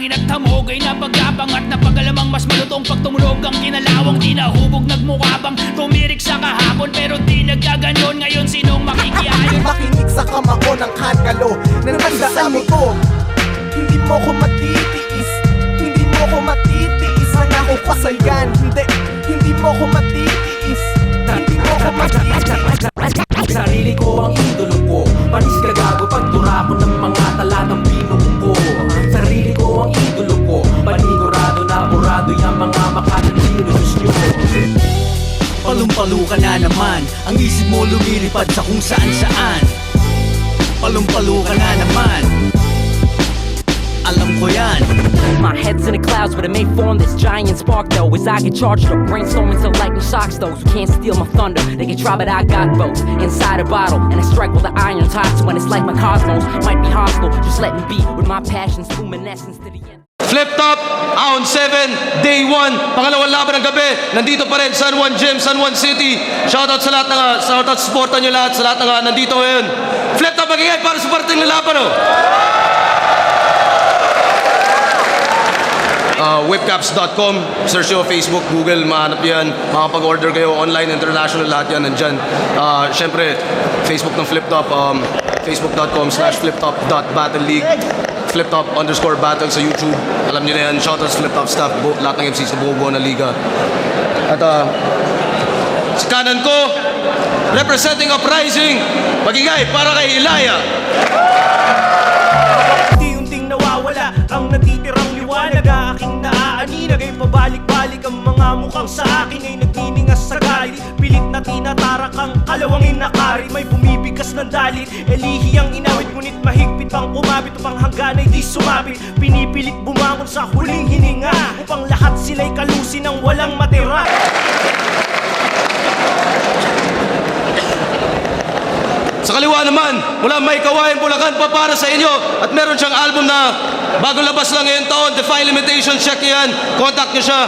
panalangin at hamog ay napagapang at napagalamang mas malutong pag tumulog ang kinalawang. Di nahubog nagmukhabang tumirik sa kahapon pero di nagkaganon. Ngayon sinong makikiayon? Makinig sa kamako ng kankalo na nasasabi ko, hindi mo ko matitiis, hindi mo ko matitiis. Nangako pa sa yan, hindi mo ko matitiis, hindi mo ko matitiis. Sarili ko ang idolo ko, panis ka gago pag turako ng mga talatang binuko. Sarili ko ang idolo ko, panigurado na burado yung mga makakalinos nyo. Palumpalo ka na naman, ang isip mo lumilipad sa kung saan-saan. Palumpalo ka na naman, alam ko yan. My head's in the clouds, but it may form this giant spark though. As I get charged up, brainstorming till lightning shocks those who can't steal my thunder. They can try, but I got both inside a bottle, and I strike while the iron's hot. So when it's like my cosmos might be hostile, just let me be with my passions, luminescence to the end. Flip Top, Round 7, Day 1, pangalawang laban ng gabi. Nandito pa rin, San Juan Gym, San Juan City. Shoutout sa lahat ng, shoutout sa supportan nyo lahat, sa lahat ng nandito ngayon. Flip Top, magigay para sa parting ng laban, oh. Whipcaps.com, search nyo Facebook, Google, mahanap yan. Makapag-order kayo online, international, lahat yan nandyan. Siyempre, Facebook ng Flip Top, facebook.com/fliptop.battleleague, fliptop_battle sa YouTube. Alam nyo na yan, shoutout sa Flip Top staff, lahat ng MCs na buo-buo na liga. At sa kanan ko, representing Uprising, magigay para kay Ilaya. Unti-unting nawawala ang natitirang liwanag. Aking naaaninag ay pabalik-balik ang mga mukhang sa akin ay nagniningas sa galit. Pilit na tinatarak ang kalawangin na karit. May bumibigas ng dalit, elihi ang inawit. Ngunit mahigpit pang kumabit upang hanggan ay di sumabit. Pinipilit bumangon sa huling hininga upang lahat sila'y kalusin ng walang matira. Sa kaliwa naman, mula May Kawayan, Bulacan pa para sa inyo. At meron siyang album na bagong labas lang ngayong taon, Defy Limitation, check nyo yan. Contact nyo siya.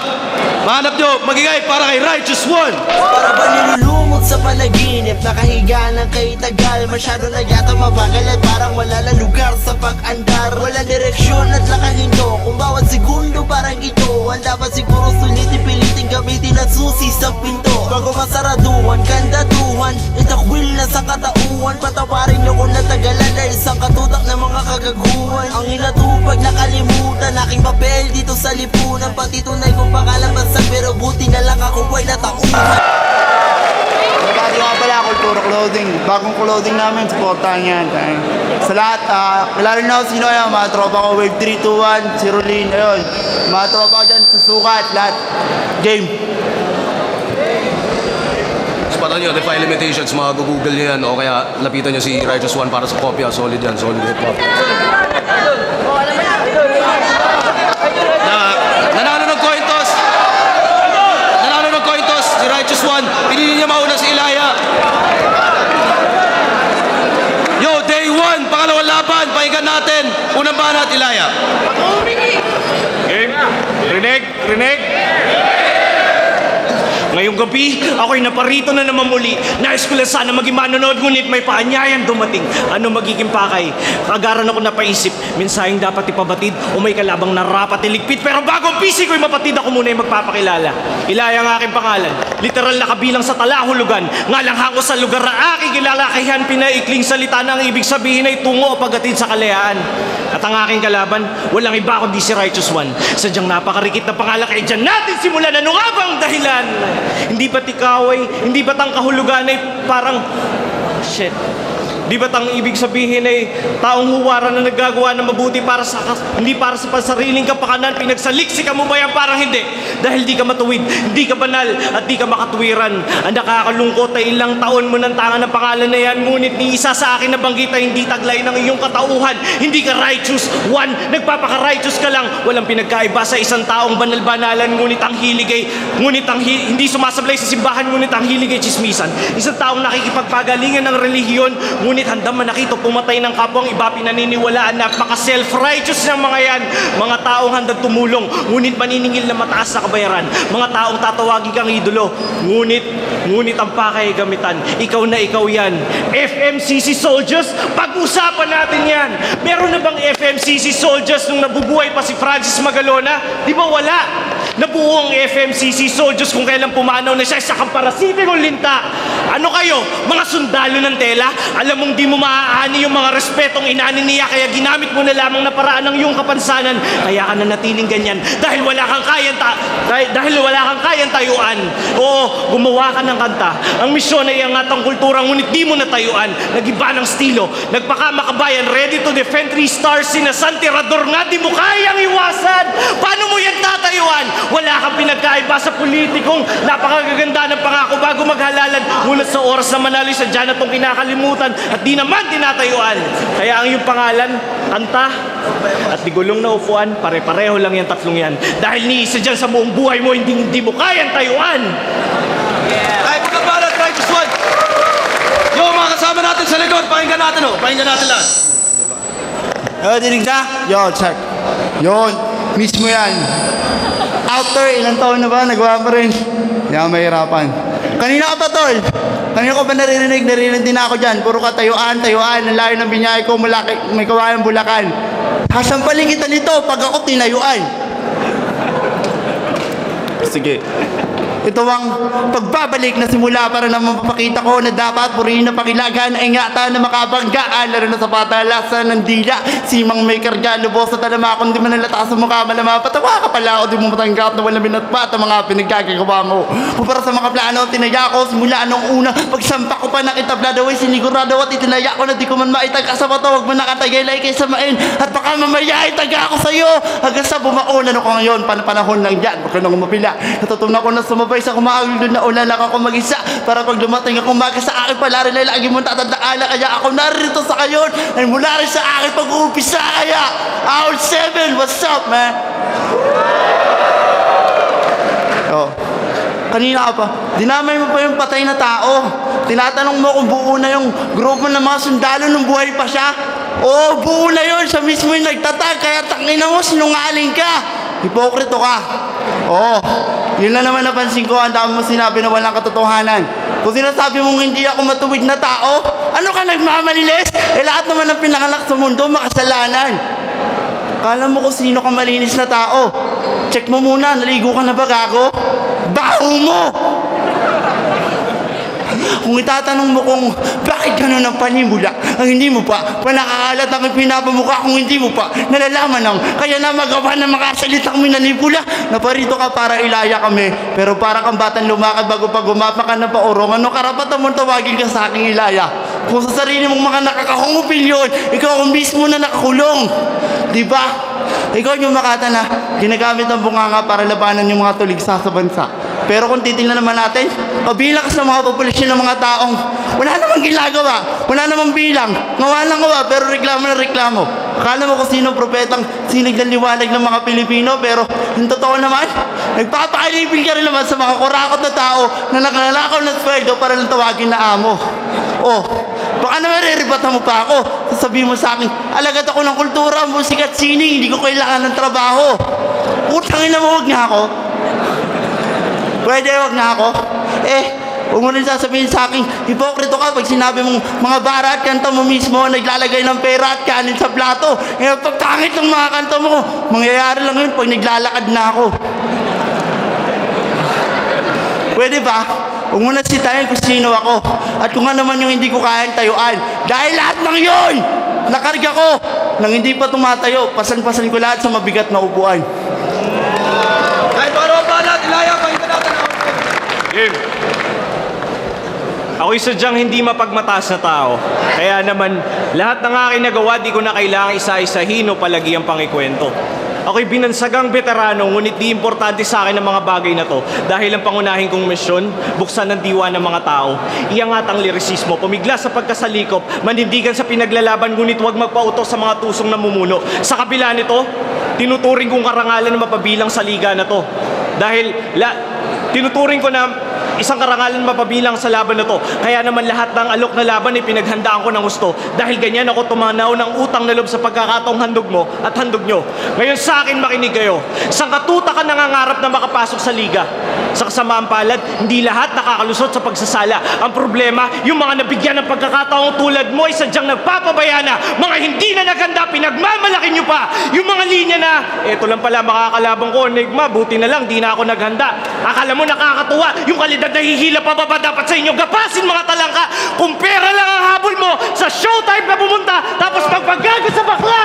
Mahanap nyo, magigay para kay Righteous One. Para ba nilulumot sa panaginip, nakahiga ng kay tagal. Masyado na yata mabagal at parang wala na lugar sa pag-andar. Wala direksyon at lakahinto, kung bawat segundo parang ito. Ang dapat siguro sulitin, pilitin, gamitin at susi sa pinto. Bago masaraduhan, kandatuhan, itakwil na sa katauhan. Patawarin niyo kung natagalan na isang katutak ng mga kagaguhan. Ang inatupag nakalimutan, aking papel dito sa lipunan. Pati tunay kong pakalabasan, pero buti na lang ako ay natauhan. Nagkati nga pala, Kultura Clothing. Bagong clothing namin, supportahan yan. Sa lahat, kilala nyo sino yan, mga tropa ko, Wave 321, si Rolin, ayun. Mga tropa ko dyan sa sukat, lahat. Game. Patan nyo, Defy Limitations, mga google nyo yan. O kaya lapitan nyo si Righteous One para sa kopya. Solid yan, solid hip-hop. Nanalo ng coin toss. Nanalo ng coin toss si Righteous One. Pinili niya mauna si Ilaya. Yo, Day 1, pangalawang laban. Pakinggan natin. Unang banat, Ilaya. Game. Rinig. Ngayong gabi, ako'y naparito na naman muli. Nais ko lang sana maging manonood, ngunit may paanyayan dumating. Ano magiging pakay? Kagaran ako napaisip, mensaheng dapat ipabatid o may kalabang narapat iligpit. Pero bago ang PC ko'y mapatid, ako muna yung magpapakilala. Ilaya ang aking pangalan, literal na kabilang sa talahulugan. Ngalang hango sa lugar na aking kilalakihan, pinaikling salita na ang ibig sabihin ay tungo o paghatid sa kalayaan. At ang aking kalaban, walang iba kundi si Righteous One. Sadyang napakarikit na pangalan, kaya dyan natin simulan. Ano nga bang dahilan? Hindi ba't ikaw ay, hindi ba't ang kahulugan ay parang, shit. Di ba't ang ibig sabihin ay taong huwaran na naggagawa ng mabuti para sa, hindi para sa pansariling kapakanan, pinagsaliksika mo ba yan? Parang hindi. Dahil di ka matuwid, hindi ka banal, at di ka makatuwiran. Ang nakakalungkot ay ilang taon mo nang tangan ng pangalan na yan, ngunit ni isa sa akin nabanggit ay hindi taglay ng iyong katauhan. Hindi ka Righteous One, nagpapaka-righteous ka lang. Walang pinagkaiba sa isang taong banal-banalan, ngunit ang hilig ay, hindi sumasablay sa simbahan, ngunit ang hilig ay chismisan. Isang taong nakikipagpagalingan ng relihiyon, ngunit Ngunit handang manakito pumatay ng kapwang iba, pinaniniwalaan na maka-self-righteous ng mga yan. Mga taong handang tumulong, ngunit maniningil na mataas na kabayaran. Mga taong tatawagin kang idolo, ngunit ang pakay gamitan. Ikaw na ikaw yan. FMCC soldiers, pag-usapan natin yan. Meron na bang FMCC soldiers nung nabubuhay pa si Francis Magalona? Di ba wala? Nabuo ang FMCC soldiers kung kailan pumanaw na siya sa kamparasiting o linta. Ano kayo? Mga sundalo ng tela? Alam mong di mo maaani yung mga respetong inani niya, kaya ginamit mo na lamang na paraan ng iyong kapansanan. Kaya ka na natiling ganyan dahil wala kang kayang tayuan. Oo, gumawa ka ng kanta. Ang misyon ay iangat ang kultura, ngunit di mo natayuan. Nag-iba ng estilo, nagpakamakabayan, ready to defend 3 stars, sinasan tirador nga, di mo kayang iwasan. Paano mo yan tatayuan? Wala kang pinagkaiba sa politikong napakagaganda ng pangako bago maghalalan. Ngunit sa oras na manalo sa dyan na itong kinakalimutan at di naman tinatayuan. Kaya ang iyong pangalan, kanta, at di gulong na upuan, pare-pareho lang yung tatlong yan. Dahil ni isa dyan sa buong buhay mo, hindi mo kayang tayuan. Ay, pagkabalat, righteous one! Yo, mga kasama natin sa likod, pakinggan natin pakinggan natin lahat. Dinig na? Yo, check. Yun, mismo yan. After ilang taon na ba, nagawa pa rin. Yan, mahirapan. Kanina ka pa, tol. Kanina ko ba naririnig din ako dyan. Puro ka tayuan. Ang layo ng binyay ko, may kawayang Bulacan. Hasampalin kita nito pag ako tinayuan. Sige. Ito ang pagbabalik na simula para na mapapakita ko na dapat purihin na pakilagan ay ingatan na makabanggaan, lalo na sa patalasan ng dila. Simang may karga, lubos sa talama, kung di man nalata sa mukha malama, patawa ka pala o di mo matanggap na walang binatpat ang mga pinaggagawa mo. Para sa mga plano, tinaya ko simula nung una, pagsampa ko pa nakitablado ay sinigurado at itinaya ko na di ko man maitag sa bato, wag man nakatagilay kay samain at baka mamaya itaga ako sa'yo hanggang sa bumaon. Ano ko ngayon, panahon lang yan, baka nang umapila, natutunan ko na sumabay sa kumaagil doon na ulan lang ako mag-isa para pag dumating ako umaga sa akin pala rin ay lagi mong tatandaan, kaya ako narito sa kayon ay mula rin sa akin pag-uumpisa. Kaya Owl 7, what's up, man? Oh, kanina ka pa dinamay mo pa yung patay na tao, tinatanong mo kung buo na yung grupo ng mga sundalo nung buhay pa siya. Oo, buo na yun, siya mismo yung nagtatag, kaya tangina mo, sinungaling ka, hipokrito ka. Oo, yun na naman napansin ko, ang dami mo sinabi na walang katotohanan. Kung sinasabi mong hindi ako matuwid na tao, ano ka nagmamalinis? Lahat naman ng pinanganak sa mundo makasalanan. Kala mo kung sino ka malinis na tao. Check mo muna, naligo ka na ba, gago? Baho mo! Kung itatanong mo kung bakit gano'n ang panimula, ang hindi mo pa nakakalat ang pinapamukha, kung hindi mo pa nalalaman ang kaya na magawa ng mga salitang minanipula. Naparito ka para ilaya kami, pero para kang batang lumakad bago pa gumapa ka na paurong. Ano karapatan mong tawagin ka sa aking ilaya? Kung sa sarili mong mga nakakahong opinyon, ikaw ang mismo na nakakulong. Diba? Ikaw yung makata na ginagamit ang bunganga para labanan yung mga tuligsa sa bansa. Pero kung titingnan naman natin, kabilang sa mga populasyon ng mga taong wala namang ginagawa, wala namang bilang, ngawa ng ngawa, pero reklamo na reklamo. Akala mo kung sino propetang siniglaliwanag ng mga Pilipino, pero yung totoo naman, nagpapakilipin ka rin naman sa mga kurakot na tao na nagnanakaw ng sweldo para lang tawagin na amo. Oh, baka naman riribatan mo pa ako. Sasabihin mo sa akin, alagad ako ng kultura, musika at sining, hindi ko kailangan ng trabaho. Utangin na mo, huwag nga ako. Pwede, wag na ako. Huwag mo rin sasabihin sa akin, hipokrito ka pag sinabi mong mga bara at kanta mo mismo naglalagay ng pera at kanin sa plato. Pagkangit ng mga kanta mo, mangyayari lang yun pag naglalakad na ako. Pwede ba? Huwag mo na sitayin kung sino ako at kung ano man yung hindi ko kayang tayuan. Dahil lahat ng yun, nakarga ko nang hindi pa tumatayo. Pasan-pasan ko lahat sa mabigat na upuan. Kahit paano ang balat, ilaya, pakinggan natin Ako'y sadyang hindi mapagmataas na tao. Kaya naman, lahat ng aking nagawa, di ko na kailangang isa-isahin o palagi ang pangikwento. Ako'y binansagang veterano, ngunit di importante sa akin ang mga bagay na to. Dahil ang pangunahing kong misyon, buksan ang diwa ng mga tao. Iangat ang lirisismo, pumigla sa pagkasalikop, manindigan sa pinaglalaban, ngunit huwag magpautos sa mga tusong namumuno. Sa kabila nito, tinuturing kong karangalan na mapabilang sa liga na to. Dahil tinuturing ko na isang karangalan mapabilang sa laban na to. Kaya naman lahat ng alok na laban ay pinaghandaan ko ng gusto. Dahil ganyan ako tumanaw ng utang na loob sa pagkakataong handog mo at handog nyo. Ngayon sa akin makinig kayo. Isang katuta ka nangangarap na makapasok sa liga. Sa kasamaang palad, hindi lahat nakakalusot sa pagsasala. Ang problema, yung mga nabigyan ng pagkakataong tulad mo ay sadyang nagpapabaya na. Mga hindi na naghanda, pinagmamalaki nyo pa. Yung mga linya na, eto lang pala makakalabang ko, Enigma, buti na lang, di na ako naghanda. Akala mo nakakatuwa, yung kalidad na hihila pababa dapat sa inyo. Gapasin mga talangka, kung pera lang ang habol mo, sa showtime na pumunta, tapos magpagago sa bakla.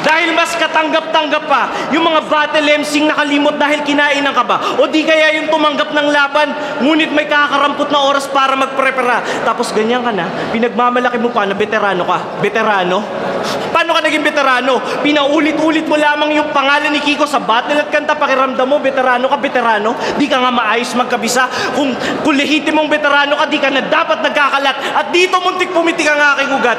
Dahil mas katanggap-tanggap pa yung mga battle MCing nakalimot dahil kinainan ka ba? O di kaya yung tumanggap ng laban, ngunit may kakarampot na oras para magprepara. Tapos ganyan ka na, pinagmamalaki mo pa na veterano ka. Veterano? Paano ka naging veterano? Pinaulit-ulit mo lamang yung pangalan ni Kiko sa battle at kanta, pakiramdam mo, veterano ka, veterano? Di ka nga maayos magkabisa. Kung lehitimong veterano ka, di ka na dapat nagkakalat. At dito muntik pumitik ang aking ugat.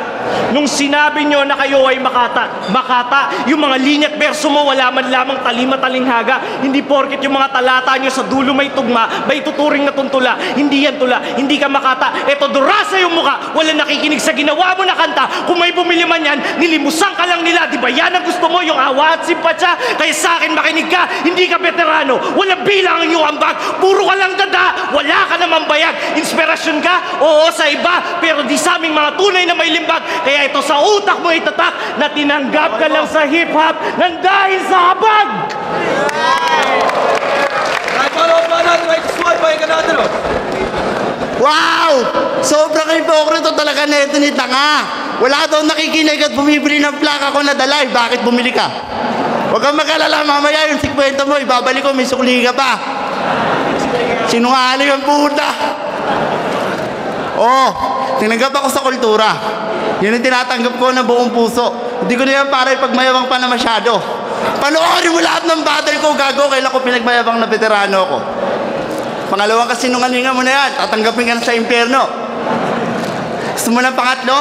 Nung sinabi nyo na kayo ay makata, yung mga linya at verso mo, wala man lamang talima-talinghaga. Hindi porket yung mga talata nyo sa dulo may tugma, may tuturing na tuntula. Hindi yan tula, hindi ka makata. Eto, durasa yung muka, wala nakikinig sa ginawa mo na kanta. Kung may bumili man yan, nilimusan ka lang nila. Di ba yan ang gusto mo, yung awa at simpatsya? Kaya sa akin makinig ka, hindi ka veterano. Wala bilang ang iyong ambag, puro ka lang dada, wala ka naman bayag. Inspirasyon ka, oo sa iba, pero di sa aming mga tunay na may limbag. Kaya ito sa utak mo itatak na tinanggap ka lang sa hip-hop nang dahil sa habag! Wow! Sobrang hipokrito talaga na ito ni Tanga. Wala daw nakikinig at bumibili ng plaka ko na dalay. Bakit bumili ka? Huwag kang mag-alala, mamaya yung 50 mo, ibabalik ko, may sukli ka pa. Sinungaling ang puta. Oo, tinanggap ako sa kultura. Yan ang tinatanggap ko ng buong puso. Hindi ko na yan para ipagmayabang pa na masyado. Panoorin mo lahat ng battle ko, gago, kailan ko pinagmayabang na veterano ko. Pangalawang kasinungalingan mo na yan, tatanggapin ka na sa impyerno. Gusto mo ng pangatlo?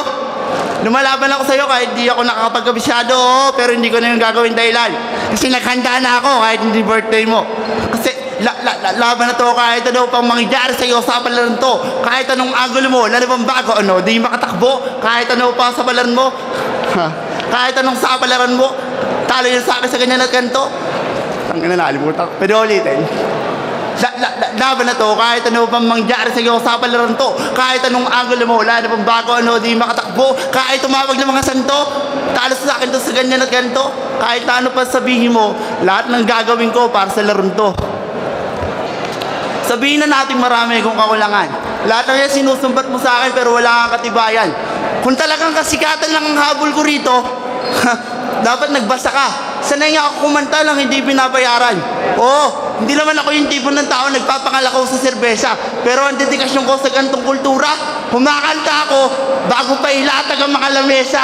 Lumalaban ako sa'yo kahit di ako nakakapagkabisyado, pero hindi ko na yung gagawin dahilan. Kasi naghanda na ako kahit hindi birthday mo. Kasi laban na to kahit ano pang mangyayari sa'yo sa palaran to. Kahit anong angulo mo, lalo pang bago, ano, di makatakbo. Kahit ano pa sa palaran mo, kahit anong sa palaran mo, talo yun sa akin sa ganyan at ganito. Ang nalimutan. Pero ulitin. Laban na to, kahit ano pang mangyari sa iyo sa palaran to, kahit anong angulo mo, wala na pang bago, ano, di makatakbo, kahit tumawag ng mga santo, talo sa akin to sa ganyan at ganito, kahit ano pa sabihin mo, lahat ng gagawin ko para sa laron to. Sabihin na natin marami kung kakulangan. Lahat ng yan sinusumbat mo sa akin pero wala kang katibayan. Kung talagang kasikatan lang ang habol ko rito, dapat nagbasa ka. Sanay nga ako kumanta lang, hindi pinabayaran. Oo, hindi naman ako yung tipo ng tao nagpapangalakaw sa serbesa. Pero ang dedikasyon ko sa gantong kultura, kumakanta ako bago pa ilatag ang mga lamesa.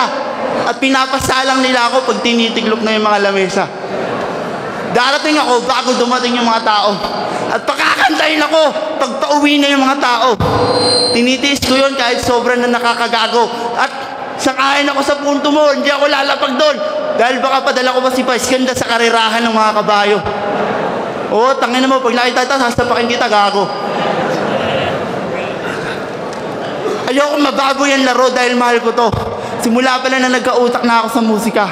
At pinapasalang nila ako pag tinitiglok na yung mga lamesa. Darating ako bago dumating yung mga tao. At pakakantayin ako pag pauwi na yung mga tao. Tinitiis ko yun kahit sobrang na nakakagago. At sakayin ako sa punto mo, hindi ako lalapag doon. Dahil baka padala ko pa si Paiskanda sa karirahan ng mga kabayo. Oo, tangin mo, pag nakita ito, sasapakin kita, gago. Ayoko mabago yan laro dahil mahal ko to. Simula pala na nagkautak na ako sa musika.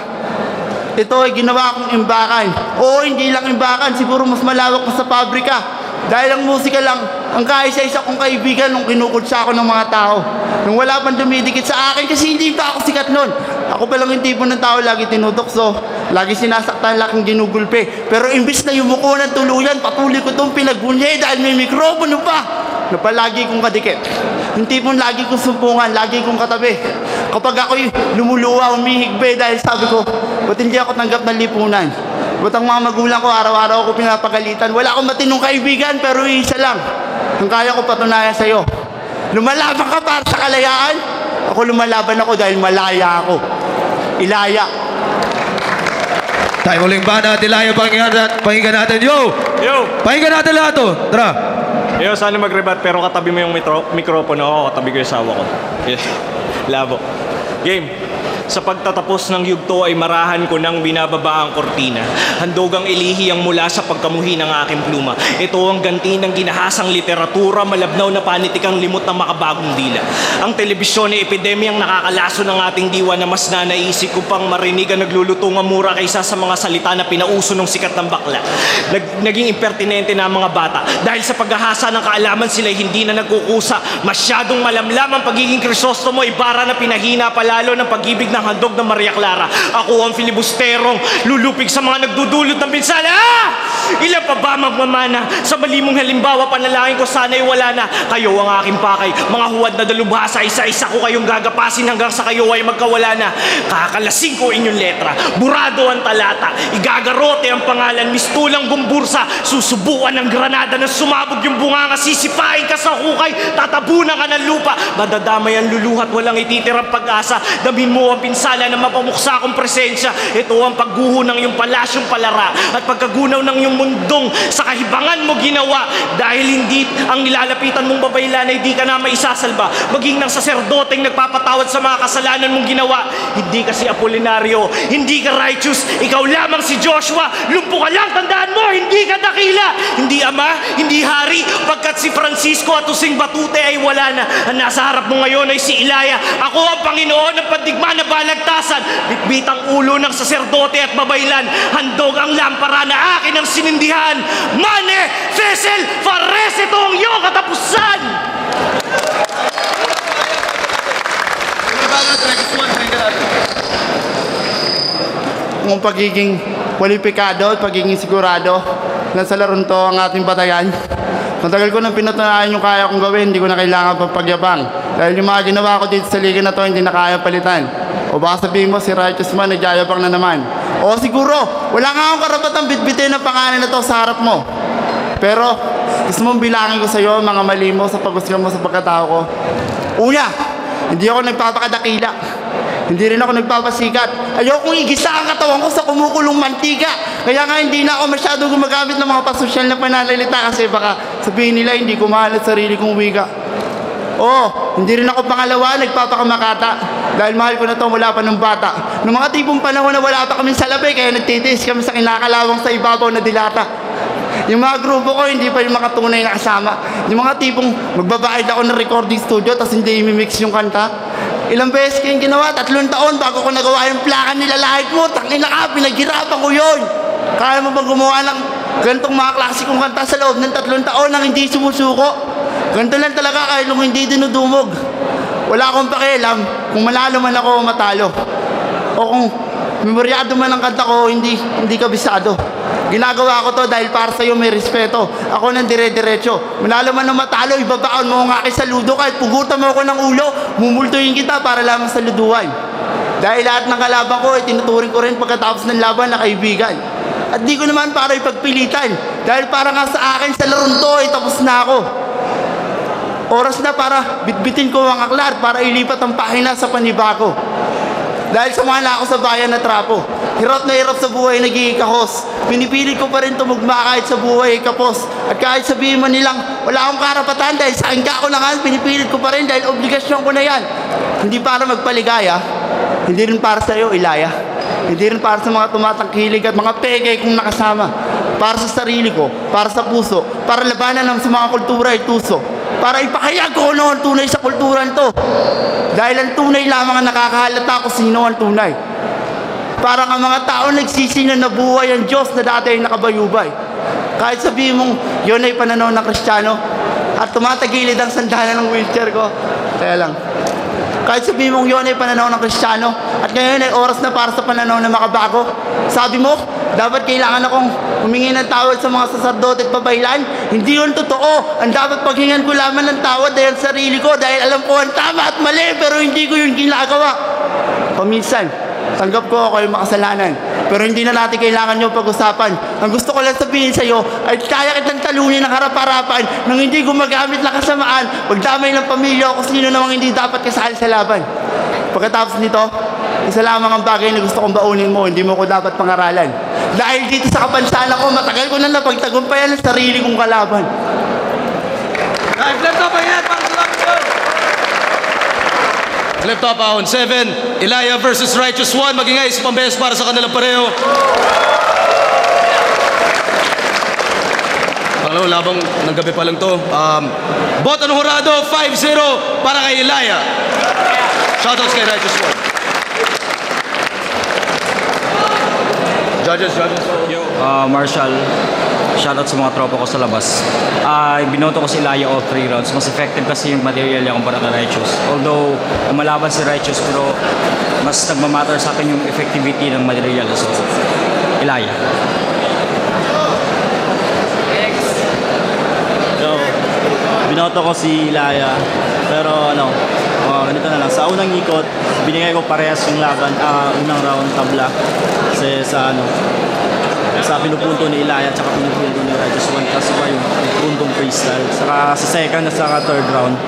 Ito ay ginawa kong imbakan. Oo, hindi lang imbakan, siguro mas malawak pa sa pabrika. Dahil ang musika lang, ang kaisa-isa kong kaibigan nung kinukutsa ako ng mga tao. Nung wala pang dumidikit sa akin kasi hindi pa ako sikat nun. Ako pa lang yung tipo ng tao lagi tinutokso. Lagi sinasaktan, laking ginugulpe. Pero imbis na yumuko ng tuluyan, patuloy ko itong pinagbunye dahil may mikropono pa na palagi kong kadikit. Yung tipong lagi kong sumpungan, lagi kong katabi. Kapag ako'y lumuluwa, humihigbe dahil sabi ko, ba't hindi ako tanggap ng lipunan? Ba't ang mga magulang ko araw-araw ako pinapagalitan? Wala akong matinong kaibigan pero isa lang ang kaya ko patunayan sa'yo. Lumalaban ka para sa kalayaan? Ako lumalaban ako dahil malaya ako. Ilaya. Tayo uling ba natin layo, pakinggan natin. Yo! Pakinggan natin lahat to. Tara. Yo, sana mag-rebat pero katabi mo yung mikropono. Oo, katabi ko yung sawa ko. Yes. Labo. Game. Sa pagtatapos ng yugto ay marahan ko ng binababa ang kortina. Handog ang ilihi ang mula sa pagkamuhi ng aking pluma. Ito ang ganti ng ginahasang literatura, malabnaw na panitikang limot ng makabagong dila. Ang telebisyon ay epidemyang nakakalaso ng ating diwa na mas nanaisip ko pang marinig ang naglulutong ang mura kaysa sa mga salita na pinauso ng sikat ng bakla. Naging impertinente na ang mga bata. Dahil sa paghahasa ng kaalaman sila hindi na nagkukusa. Masyadong malamlam ang pagiging Krisostomo, ibara na pinahina palalo ng pag-ibig ng handog ng Maria Clara. Ako ang filibusterong lulupig sa mga nagdudulot ng pinsala. Ilan pa ba magmamana? Sa malimong halimbawa, panalangin ko sana'y wala na. Kayo ang aking pakay, mga huwad na dalubhasa, isa-isa ko kayong gagapasin hanggang sa kayo ay magkawala na. Kakalasing ko inyong letra, burado ang talata, igagarote ang pangalan, mistulang bumbursa, susubuan ng granada na sumabog yung bunganga, sisipain ka sa hukay, tatabunan ka ng lupa, madadamay ang luluhat, walang ititirang pag-asa, damin mo ang pinsala na mapamuksa akong presensya. Ito ang pagguho ng iyong palasyong palara at pagkagunaw ng iyong mundong sa kahibangan mo ginawa. Dahil hindi ang nilalapitan mong babaylan ay di ka na maisasalba, maging ng saserdoteng nagpapatawad sa mga kasalanan mong ginawa. Hindi ka si Apolinario, hindi ka righteous, ikaw lamang si Joshua. Lumpo ka lang, tandaan mo, hindi ka dakila, hindi ama, hindi hari, pagkat si Francisco at Using Batute ay wala na. Ang nasa harap mo ngayon ay si Ilaya. Ako ang Panginoon ng pandigma na balagtasan, bitbit ang ulo ng saserdote at babaylan, handog ang lampara na akin ang sinindihan. Mane, Fesel, Fares, ito ang iyong katapusan! Ang pagiging kwalipikado at pagiging sigurado na sa larong to ang ating batayan. Matagal ko nang pinatunayan yung kaya kong gawin, hindi ko na kailangan pang pagyabang. Dahil yung mga ginawa ko dito sa liga na to, hindi na kaya palitan. O baka sabihin mo, si Righteous Man, nagyayabang na naman. O siguro, wala nga akong karapatang bitbitin ng pangalan na to sa harap mo. Pero, gusto mong bilangin ko sa'yo ang mga mali mo sa pag-usga mo sa pagkatao ko. Una, hindi ako nagpapakadakila. Hindi rin ako nagpapasikat. Ayokong igisa ang katawan ko sa kumukulong mantika. Kaya nga hindi na ako masyado gumagamit ng mga pasosyal na pananalita kasi baka sabihin nila hindi ko mahal at sarili kong wika. Oo, hindi rin ako pangalawa nagpapakamakata. Dahil mahal ko na to mula pa nung bata. Noong mga tipong panahon na wala pa kami sa labi kaya nagtitiis kami sa kinakalawang sa ibabaw na dilata. Yung mga grupo ko hindi pa yung mga tunay na kasama. Yung mga tipong magbabayad ako ng recording studio tapos hindi imimix yung kanta. Ilang beses ko yung ginawa, 3 taon bago ko nagawa yung plaka nila lahit mo. Tangina ka, pinaghirapan ko yun. Kaya mo bang gumawa ng ganitong mga klasikong kanta sa loob ng 3 taon nang hindi sumusuko? Ganito lang talaga kahit nung hindi dinudumog. Wala akong pakialam kung manalo man ako o matalo. O kung memoryado man ang kanta ko, hindi kabisado. Ginagawa ko to dahil para sa'yo may respeto. Ako nang dire-diretso. Manalo man o matalo, ibabaon mo ang aking saludo. Kahit pugutan mo ako ng ulo, mumultuhin kita para lamang sa luduan. Dahil lahat ng kalaban ko ay tinuturing ko rin pagkatapos ng laban na kaibigan. At di ko naman para ipagpilitan. Dahil para nga sa akin sa larong to ay tapos na ako. Oras na para bitbitin ko ang aklat para ilipat ang pahina sa panibago. Dahil sumala ako sa bayan na trapo. Hirap na hirap sa buhay nagiging kahos. Pinipilit ko pa rin tumugma kahit sa buhay ay kapos. At kahit sabihin mo nilang wala akong karapatan dahil sa akin ka ako langan, pinipilit ko pa rin dahil obligasyon ko na yan. Hindi para magpaligaya, hindi rin para sa iyo, Ilaya. Hindi rin para sa mga tumatangkilig at mga peke kong nakasama. Para sa sarili ko, para sa puso, para labanan ng sa mga kultura ay tuso. Para ipakayag ko ano ang tunay sa kulturan to. Dahil ang tunay lamang ang nakakahalata kung sino ang tunay. Para nga mga tao nagsisi na nabuhay ang Diyos na dati ay nakabayubay. Kahit sabihin mong yun ay pananaw ng Kristiyano at tumatagilid ang sandalan ng wheelchair ko. Kaya lang. Kahit sabihin mong yun ay pananaw ng Kristiyano at ngayon ay oras na para sa pananaw na makabago. Sabi mo, dapat kailangan akong humingi ng tawad sa mga saserdote at babaylan. Hindi yun totoo. Ang dapat paghingan ko lamang ng tawad dahil sarili ko dahil alam ko ang tama at mali pero hindi ko yun ginagawa. Paminsan, tanggap ko ako yung makasalanan. Pero hindi na natin kailangan nyo pag-usapan. Ang gusto ko lang sabihin sa'yo ay kaya kitang talunin ng harap-harapan nang hindi gumagamit ng kasamaan, pagdamay ng pamilya o kung sino namang hindi dapat kasali sa laban. Pagkatapos nito, isa lamang ang bagay na gusto kong baunin mo, hindi mo ko dapat pangaralan. Dahil dito sa kapansanan ko, matagal ko na napagtagumpayan ang sarili kong kalaban. Flip top round 7, Ilaya versus Righteous One. Maging isa pang beses para sa kanilang pareho. Pangalawa, labang ng gabi pa lang to. Boto ng hurado, 5-0 para kay Ilaya. Shoutouts kay Righteous One. Judges. Marshall, shoutout sa mga tropa ko sa labas. Binoto ko si Ilaya all 3 rounds. Mas effective kasi yung material niya kumpara kay Righteous. Although, umalaban si Righteous, pero mas nagmamatter sa akin yung effectivity ng material. So, Ilaya. Binoto ko si Ilaya, pero ganito na lang. Sa unang ikot, binigay ko parehas yung laban, unang round tabla. Kasi sa pinupunto ni Ilaya at saka pinupunto ni Righteous One, kasi ba yung puntong freestyle. Saka sa second at saka third round,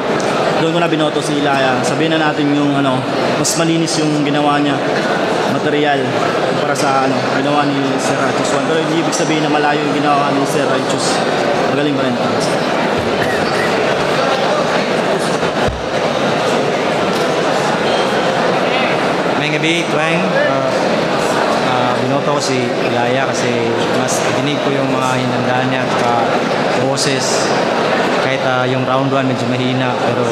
doon ko na binoto si Ilaya. Sabihin na natin yung mas malinis yung ginawa niya, material, para sa ginawa ni Sir Righteous One. Pero hindi ibig sabihin na malayo yung ginawa ni Sir Righteous. Magaling pa rin. May gabi, Twang. Binoto ko si Ilaya kasi mas dinig ko yung mga hinandaan niya at boses. Kahit yung round 1 medyo mahina, pero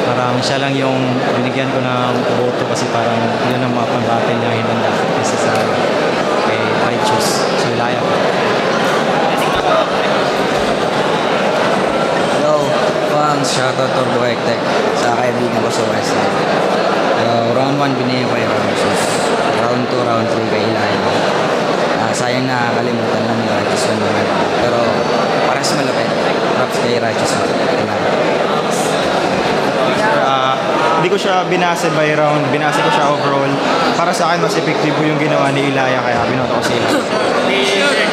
parang siya lang yung binigyan ko ng boto kasi parang yun ang mga pang-battle niya hinanda kasi sa kay Righteous. So Ilaya. Hello, shoutout Turbo Hectech sa kaibigan ko sa Western. Round 1 binigay ko yung Righteous. Round 2, round 3 kay Ilaya. Sayang na kalimutan lang yung Righteous One naman. Pero pares malapit. Props kay Righteous One. Hindi ko siya binase by round, binase ko siya overall. Para sa akin mas epektibo yung ginawa ni Ilaya, kaya binoto ko si Ilaya.